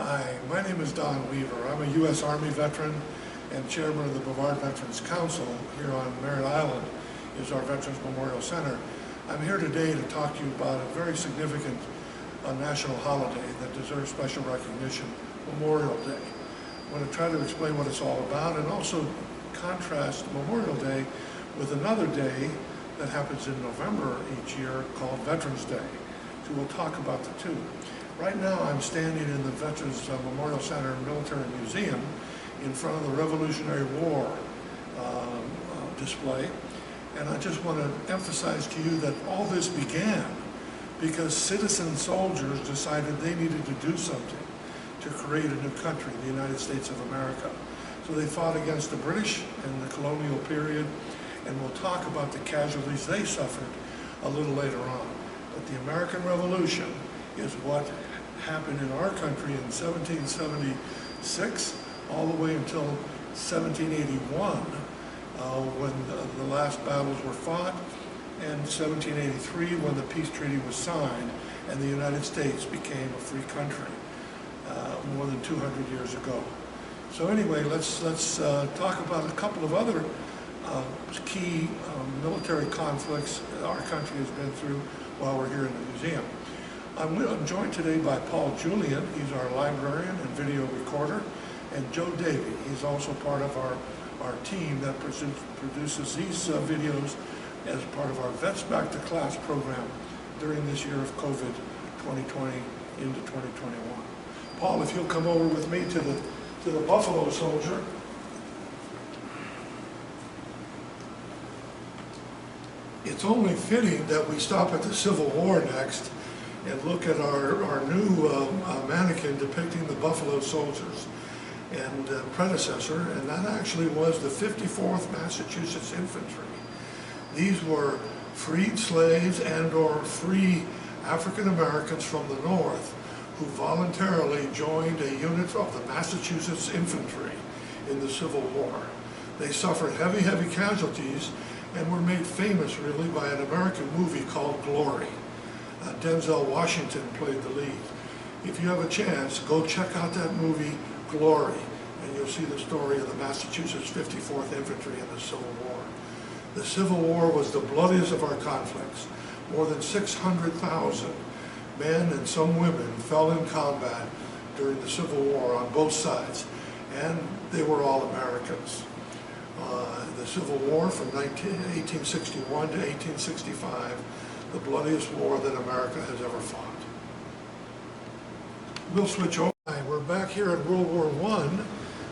Hi, my name is Donn Weaver. I'm a U.S. Army veteran and chairman of the Brevard Veterans Council here on Merritt Island is our Veterans Memorial Center. I'm here today to talk to you about a very significant national holiday that deserves special recognition, Memorial Day. I want to try to explain what it's all about and also contrast Memorial Day with another day that happens in November each year called Veterans Day. So we'll talk about the two. Right now I'm standing in the Veterans Memorial Center Military Museum in front of the Revolutionary War display. And I just want to emphasize to you that all this began because citizen soldiers decided they needed to do something to create a new country, the United States of America. So they fought against the British in the colonial period, and we'll talk about the casualties they suffered a little later on. But the American Revolution is what happened in our country in 1776 all the way until 1781 when the last battles were fought, and 1783 when the peace treaty was signed and the United States became a free country more than 200 years ago. So anyway, let's talk about a couple of other key military conflicts our country has been through while we're here in the museum. I'm joined today by Paul Julian. He's our librarian and video recorder, and Joe Davey. He's also part of our team that produces these videos as part of our Vets Back to Class program during this year of COVID 2020 into 2021. Paul, if you'll come over with me to the Buffalo Soldier. It's only fitting that we stop at the Civil War next and look at our new mannequin depicting the Buffalo Soldiers and predecessor, and that actually was the 54th Massachusetts Infantry. These were freed slaves and or free African Americans from the North who voluntarily joined a unit of the Massachusetts Infantry in the Civil War. They suffered heavy casualties and were made famous really by an American movie called Glory. Denzel Washington played the lead. If you have a chance, go check out that movie, Glory, and you'll see the story of the Massachusetts 54th Infantry in the Civil War. The Civil War was the bloodiest of our conflicts. More than 600,000 men and some women fell in combat during the Civil War on both sides, and they were all Americans. The Civil War from 1861 to 1865, the bloodiest war that America has ever fought. We'll switch over. We're back here at World War I,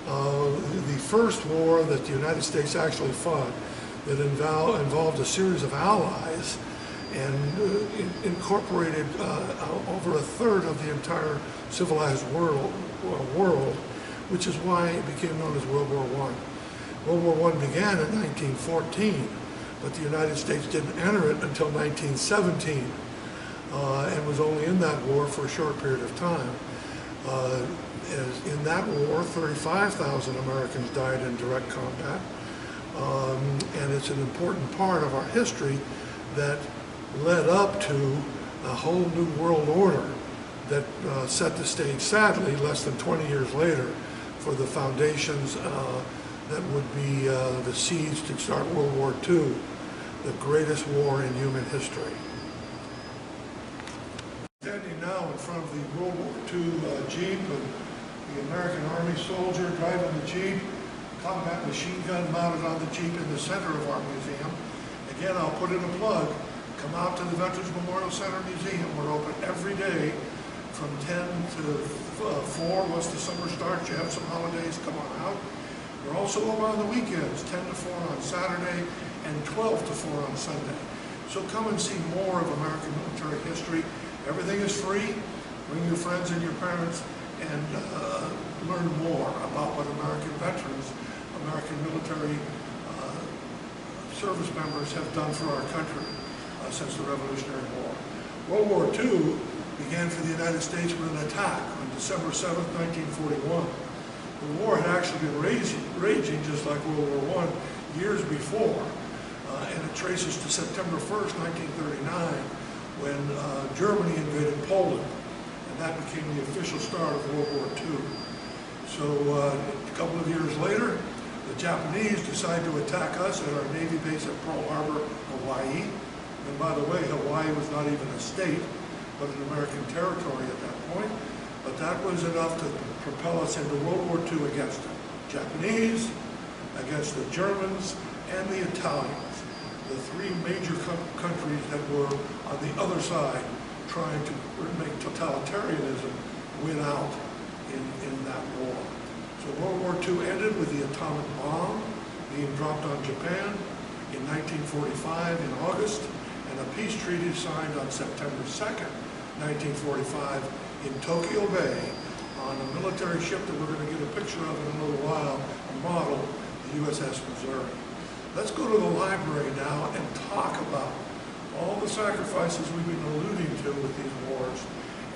the first war that the United States actually fought that involved a series of allies and incorporated over a third of the entire civilized world, which is why it became known as World War I. World War I began in 1914, but the United States didn't enter it until 1917 and was only in that war for a short period of time. In that war, 35,000 Americans died in direct combat, and it's an important part of our history that led up to a whole new world order that set the stage, sadly, less than 20 years later, for the foundations that would be the seeds to start World War II, the greatest war in human history. Standing now in front of the World War II Jeep, and the American Army soldier driving the Jeep, combat machine gun mounted on the Jeep in the center of our museum. Again, I'll put in a plug. Come out to the Veterans Memorial Center Museum. We're open every day from 10 to 4. Once the summer starts, you have some holidays, come on out. We're also open on the weekends, 10 to 4 on Saturday and 12 to 4 on Sunday. So come and see more of American military history. Everything is free. Bring your friends and your parents and learn more about what American veterans, American military service members have done for our country since the Revolutionary War. World War II began for the United States with an attack on December 7th, 1941. The war had actually been raging just like World War I years before, and it traces to September 1st, 1939, when Germany invaded Poland. And that became the official start of World War II. So a couple of years later, the Japanese decide to attack us at our Navy base at Pearl Harbor, Hawaii. And by the way, Hawaii was not even a state, but an American territory at that point. But that was enough to propel us into World War II against them. Japanese, against the Germans, and the Italians. The three major countries that were on the other side trying to make totalitarianism win out in that war. So World War II ended with the atomic bomb being dropped on Japan in 1945 in August, and a peace treaty signed on September 2nd, 1945 in Tokyo Bay on a military ship that we're going to get a picture of in a little while, a model, the USS Missouri. Let's go to the library now and talk about all the sacrifices we've been alluding to with these wars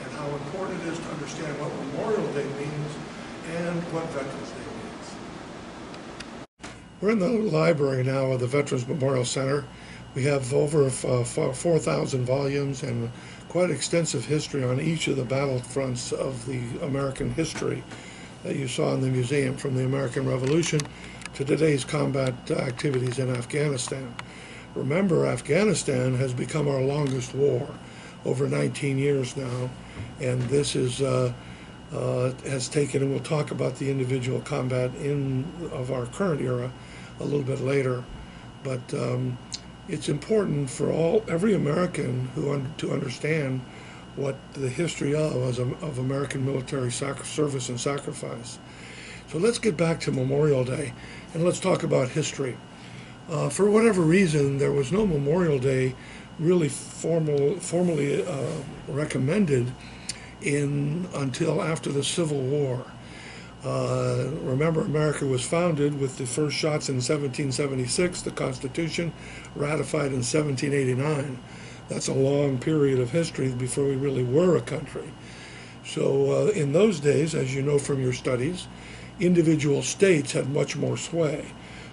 and how important it is to understand what Memorial Day means and what Veterans Day means. We're in the library now of the Veterans Memorial Center. We have over 4,000 volumes and quite extensive history on each of the battlefronts of the American history that you saw in the museum, from the American Revolution to today's combat activities in Afghanistan. Remember, Afghanistan has become our longest war, over 19 years now, and this is has taken, and we'll talk about the individual combat of our current era a little bit later, but it's important for every American to understand what the history of American military service and sacrifice. So let's get back to Memorial Day, and let's talk about history. For whatever reason, there was no Memorial Day really formally recommended until after the Civil War. Remember, America was founded with the first shots in 1776, the Constitution ratified in 1789. That's a long period of history before we really were a country. So in those days, as you know from your studies, individual states had much more sway.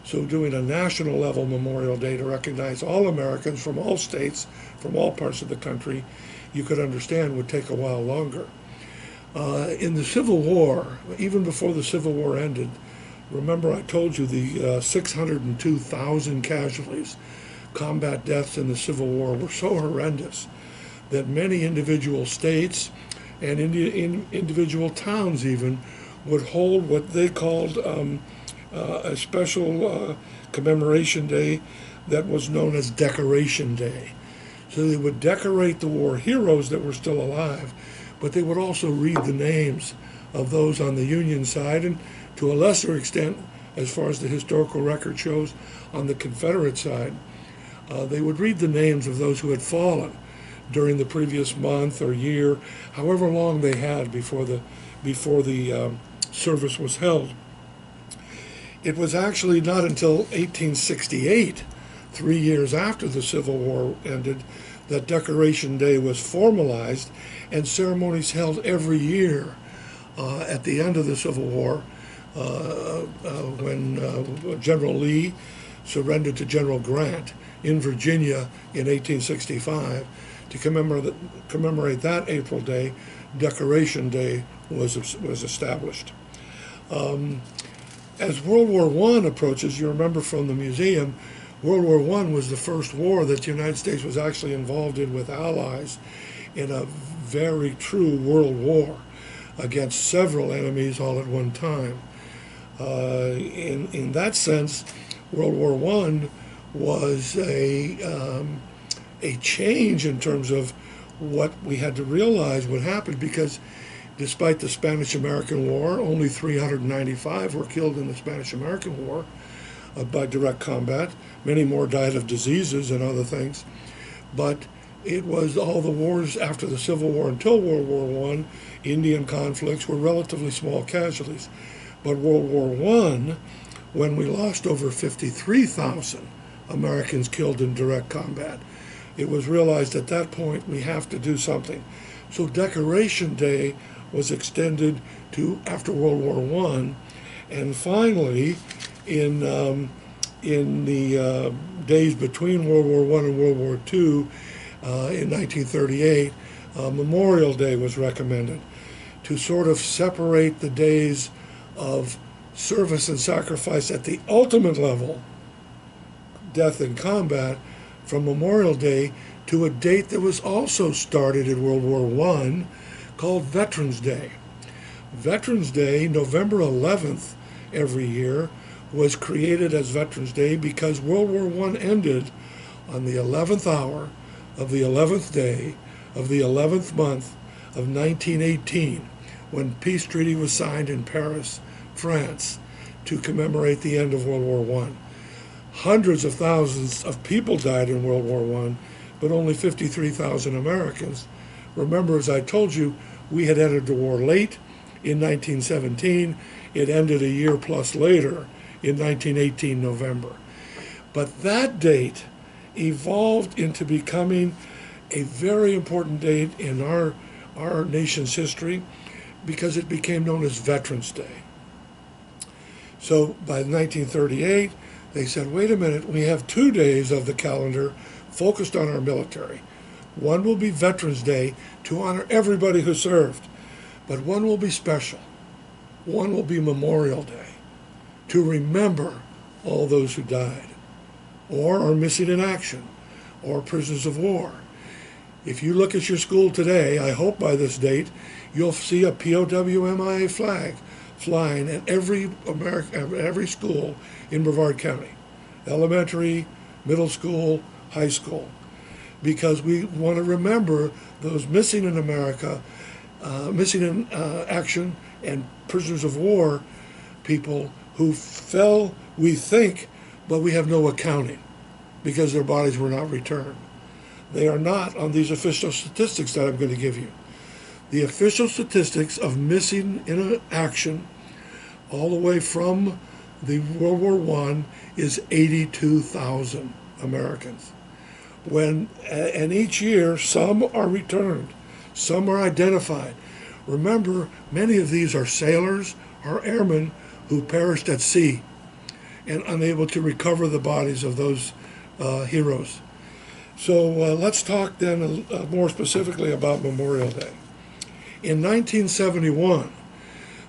So doing a national level Memorial Day to recognize all Americans from all states, from all parts of the country, you could understand would take a while longer. In the Civil War, even before the Civil War ended, remember I told you the 602,000 casualties, combat deaths in the Civil War were so horrendous that many individual states and individual towns even would hold what they called a special commemoration day that was known as Decoration Day. So they would decorate the war heroes that were still alive, but they would also read the names of those on the Union side, and to a lesser extent, as far as the historical record shows, on the Confederate side. They would read the names of those who had fallen during the previous month or year, however long they had before the service was held. It was actually not until 1868, 3 years after the Civil War ended, that Decoration Day was formalized, and ceremonies held every year at the end of the Civil War when General Lee surrendered to General Grant in Virginia in 1865. To commemorate that April Day, Decoration Day was established. As World War I approaches, you remember from the museum, World War I was the first war that the United States was actually involved in with allies in a very true world war against several enemies all at one time. In that sense, World War I was a change in terms of what we had to realize would happen, because despite the Spanish-American War, only 395 were killed in the Spanish-American War by direct combat. Many more died of diseases and other things. But it was all the wars after the Civil War until World War I, Indian conflicts, were relatively small casualties. But World War I, when we lost over 53,000 Americans killed in direct combat, it was realized at that point we have to do something. So Decoration Day was extended to after World War I, and finally, in the days between World War I and World War II, in 1938, Memorial Day was recommended to sort of separate the days of service and sacrifice at the ultimate level, death in combat, from Memorial Day to a date that was also started in World War I called Veterans Day. Veterans Day, November 11th every year, was created as Veterans Day because World War I ended on the 11th hour of the 11th day of the 11th month of 1918, when peace treaty was signed in Paris, France, to commemorate the end of World War I. Hundreds of thousands of people died in World War I, but only 53,000 Americans. Remember, as I told you, we had entered the war late in 1917. It ended a year plus later in 1918 November. But that date evolved into becoming a very important date in our nation's history because it became known as Veterans Day. So by 1938, they said, wait a minute, we have 2 days of the calendar focused on our military. One will be Veterans Day to honor everybody who served, but one will be special. One will be Memorial Day to remember all those who died or are missing in action or prisoners of war. If you look at your school today, I hope by this date, you'll see a POW/MIA flag flying at every school in Brevard County, elementary, middle school, high school, because we want to remember those missing in America, missing in action, and prisoners of war people who fell, we think, but we have no accounting because their bodies were not returned. They are not on these official statistics that I'm going to give you. The official statistics of missing in action all the way from the World War I is 82,000 Americans. And each year, some are returned, some are identified. Remember, many of these are sailors or airmen who perished at sea and unable to recover the bodies of those heroes. So let's talk then more specifically about Memorial Day. In 1971,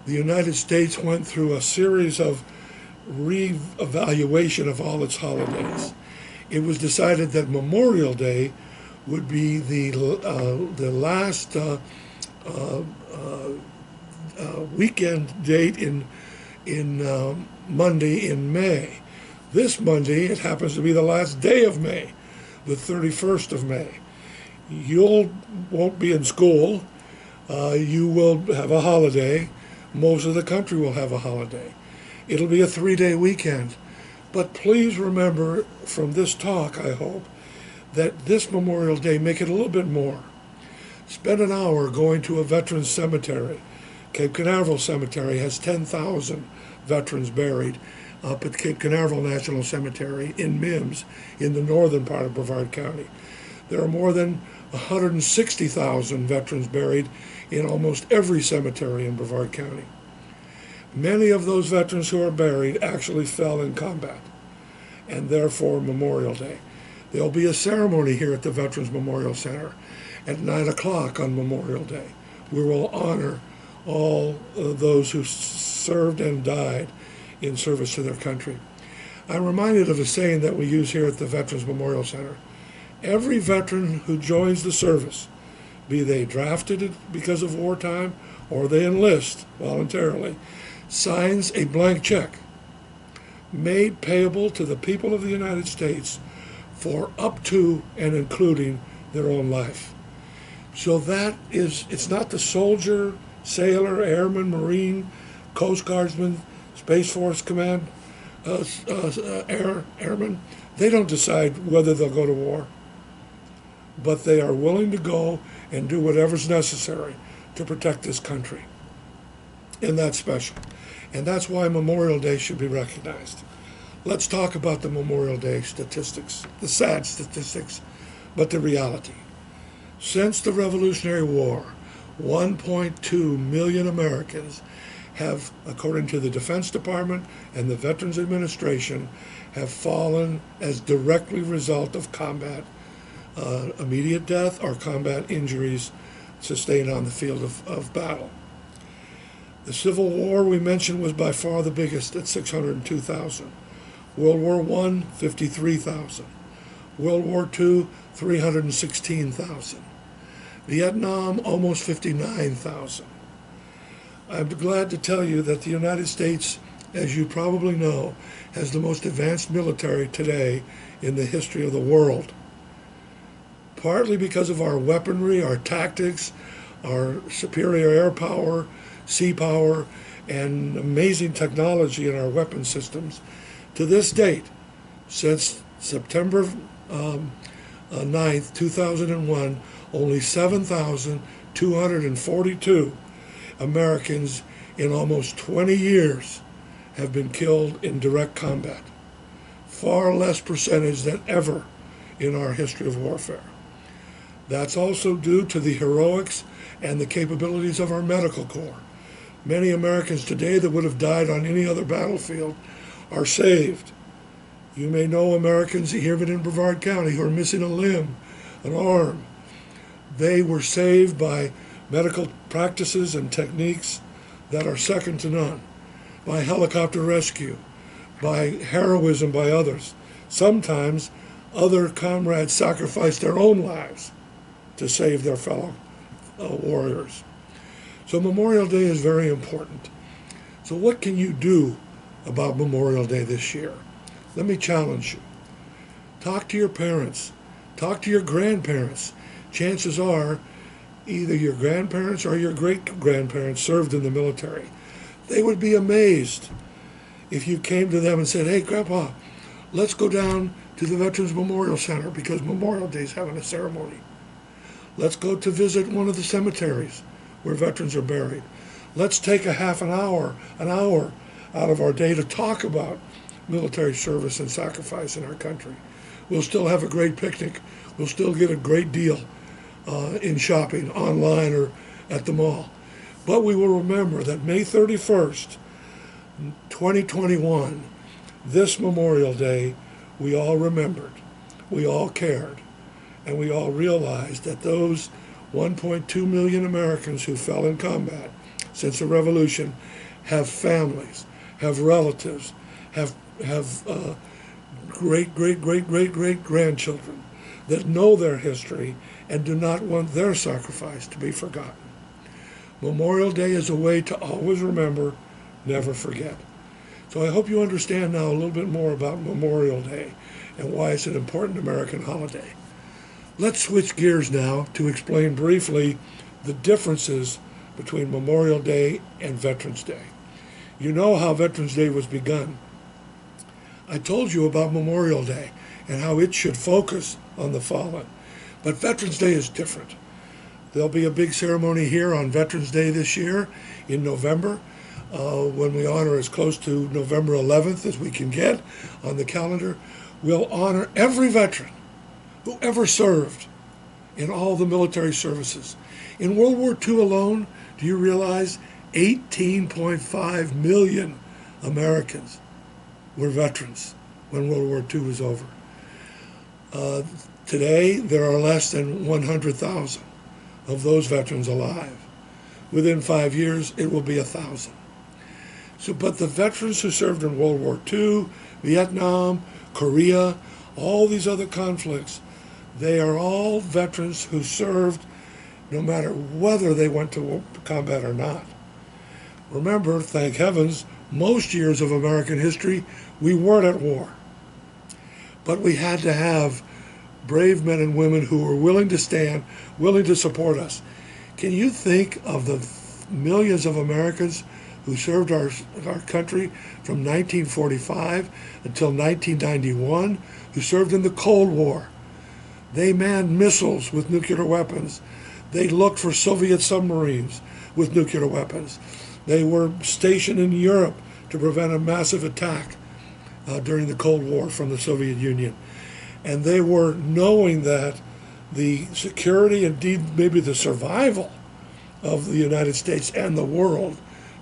the United States went through a series of re-evaluation of all its holidays. It was decided that Memorial Day would be the last weekend date in Monday in May. This Monday, it happens to be the last day of May, the 31st of May. You won't be in school. You will have a holiday. Most of the country will have a holiday. It'll be a 3-day weekend. But please remember from this talk, I hope, that this Memorial Day, make it a little bit more. Spend an hour going to a veterans cemetery. Cape Canaveral Cemetery has 10,000 veterans buried up at Cape Canaveral National Cemetery in Mims, in the northern part of Brevard County. There are more than 160,000 veterans buried in almost every cemetery in Brevard County. Many of those veterans who are buried actually fell in combat, and therefore Memorial Day. There'll be a ceremony here at the Veterans Memorial Center at 9 o'clock on Memorial Day. We will honor all those who served and died in service to their country. I'm reminded of a saying that we use here at the Veterans Memorial Center. Every veteran who joins the service, be they drafted because of wartime or they enlist voluntarily, signs a blank check made payable to the people of the United States for up to and including their own life. So that is, it's not the soldier, sailor, airman, Marine, Coast Guardsman, Space Force Command, airmen. They don't decide whether they'll go to war, but they are willing to go and do whatever's necessary to protect this country. And that's special. And that's why Memorial Day should be recognized. Let's talk about the Memorial Day statistics, the sad statistics, but the reality. Since the Revolutionary War, 1.2 million Americans have, according to the Defense Department and the Veterans Administration, have fallen as directly result of combat, immediate death or combat injuries sustained on the field of battle. The Civil War we mentioned was by far the biggest at 602,000. World War I, 53,000. World War II, 316,000. Vietnam, almost 59,000. I'm glad to tell you that the United States, as you probably know, has the most advanced military today in the history of the world. Partly because of our weaponry, our tactics, our superior air power, sea power, and amazing technology in our weapon systems. To this date, since September 9th, 2001, only 7,242 Americans in almost 20 years have been killed in direct combat. Far less percentage than ever in our history of warfare. That's also due to the heroics and the capabilities of our medical corps. Many Americans today that would have died on any other battlefield are saved. You may know Americans here in Brevard County who are missing a limb, an arm. They were saved by medical practices and techniques that are second to none, by helicopter rescue, by heroism by others. Sometimes other comrades sacrificed their own lives to save their fellow warriors. So Memorial Day is very important. So what can you do about Memorial Day this year? Let me challenge you. Talk to your parents. Talk to your grandparents. Chances are either your grandparents or your great-grandparents served in the military. They would be amazed if you came to them and said, "Hey, Grandpa, let's go down to the Veterans Memorial Center because Memorial Day is having a ceremony. Let's go to visit one of the cemeteries where veterans are buried. Let's take a half an hour out of our day to talk about military service and sacrifice in our country. We'll still have a great picnic. We'll still get a great deal in shopping online or at the mall. But we will remember that May 31st, 2021, this Memorial Day, we all remembered, we all cared, and we all realized that those 1.2 million Americans who fell in combat since the Revolution have families, have relatives, have great-great-great-great-great-grandchildren that know their history and do not want their sacrifice to be forgotten. Memorial Day is a way to always remember, never forget. So I hope you understand now a little bit more about Memorial Day and why it's an important American holiday. Let's switch gears now to explain briefly the differences between Memorial Day and Veterans Day. You know how Veterans Day was begun. I told you about Memorial Day and how it should focus on the fallen. But Veterans Day is different. There'll be a big ceremony here on Veterans Day this year in November, when we honor as close to November 11th as we can get on the calendar. We'll honor every veteran who ever served in all the military services. In World War II alone, do you realize 18.5 million Americans were veterans when World War II was over? Today, there are less than 100,000 of those veterans alive. Within 5 years, it will be 1,000. So, but the veterans who served in World War II, Vietnam, Korea, all these other conflicts, they are all veterans who served no matter whether they went to combat or not. Remember, thank heavens, most years of American history, we weren't at war. But we had to have brave men and women who were willing to stand, willing to support us. Can you think of the millions of Americans who served our country from 1945 until 1991, who served in the Cold War? They manned missiles with nuclear weapons. They looked for Soviet submarines with nuclear weapons. They were stationed in Europe to prevent a massive attack during the Cold War from the Soviet Union. And they were knowing that the security, indeed maybe the survival of the United States and the world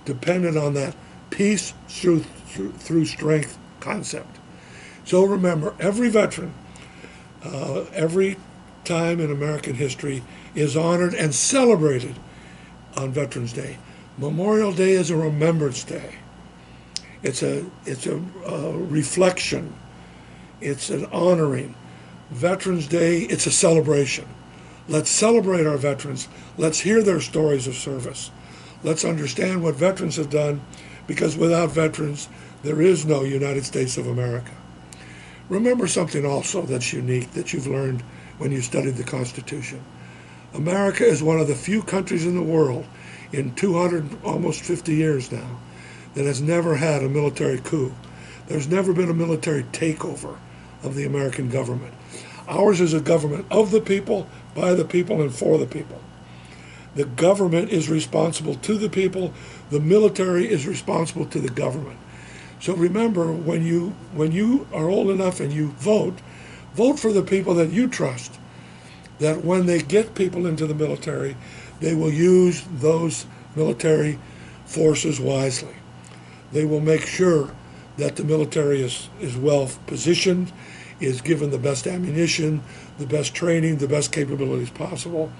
depended on that peace through strength concept. So remember, every veteran, every time in American history is honored and celebrated on Veterans Day. Memorial Day is a Remembrance Day. It's a reflection. It's an honoring. Veterans Day, it's a celebration. Let's celebrate our veterans. Let's hear their stories of service. Let's understand what veterans have done, because without veterans, there is no United States of America. Remember something also that's unique that you've learned when you studied the Constitution. America is one of the few countries in the world in 200, almost 50 years now, that has never had a military coup. There's never been a military takeover of the American government. Ours is a government of the people, by the people, and for the people. The government is responsible to the people. The military is responsible to the government. So remember, when you are old enough and you vote for the people that you trust, that when they get people into the military, they will use those military forces wisely. They will make sure that the military is well positioned, is given the best ammunition, the best training, the best capabilities possible,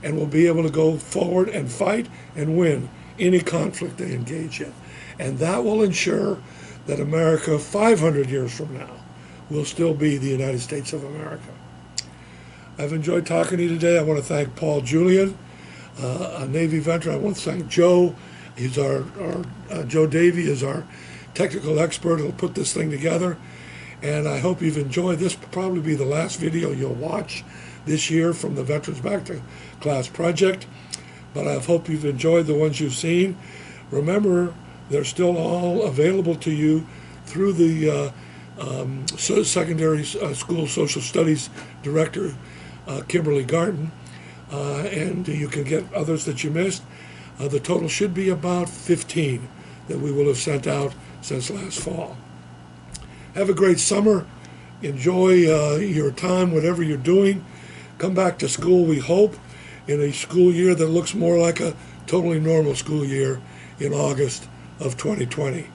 and will be able to go forward and fight and win any conflict they engage in. And that will ensure that America 500 years from now will still be the United States of America. I've enjoyed talking to you today. I want to thank Paul Julian, a Navy veteran. I want to thank Joe. He's Joe Davey is our technical expert who'll put this thing together. And I hope you've enjoyed this. Will probably be the last video you'll watch this year from the Veterans Back to Class Project. But I hope you've enjoyed the ones you've seen. Remember, they're still all available to you through the Secondary School Social Studies Director, Kimberly Garten. And you can get others that you missed. The total should be about 15 that we will have sent out since last fall. Have a great summer. Enjoy your time, whatever you're doing. Come back to school, we hope, in a school year that looks more like a totally normal school year in August of 2020.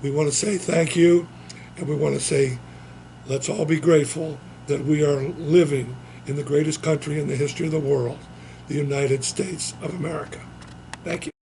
We want to say thank you, and we want to say let's all be grateful that we are living in the greatest country in the history of the world, the United States of America. Thank you.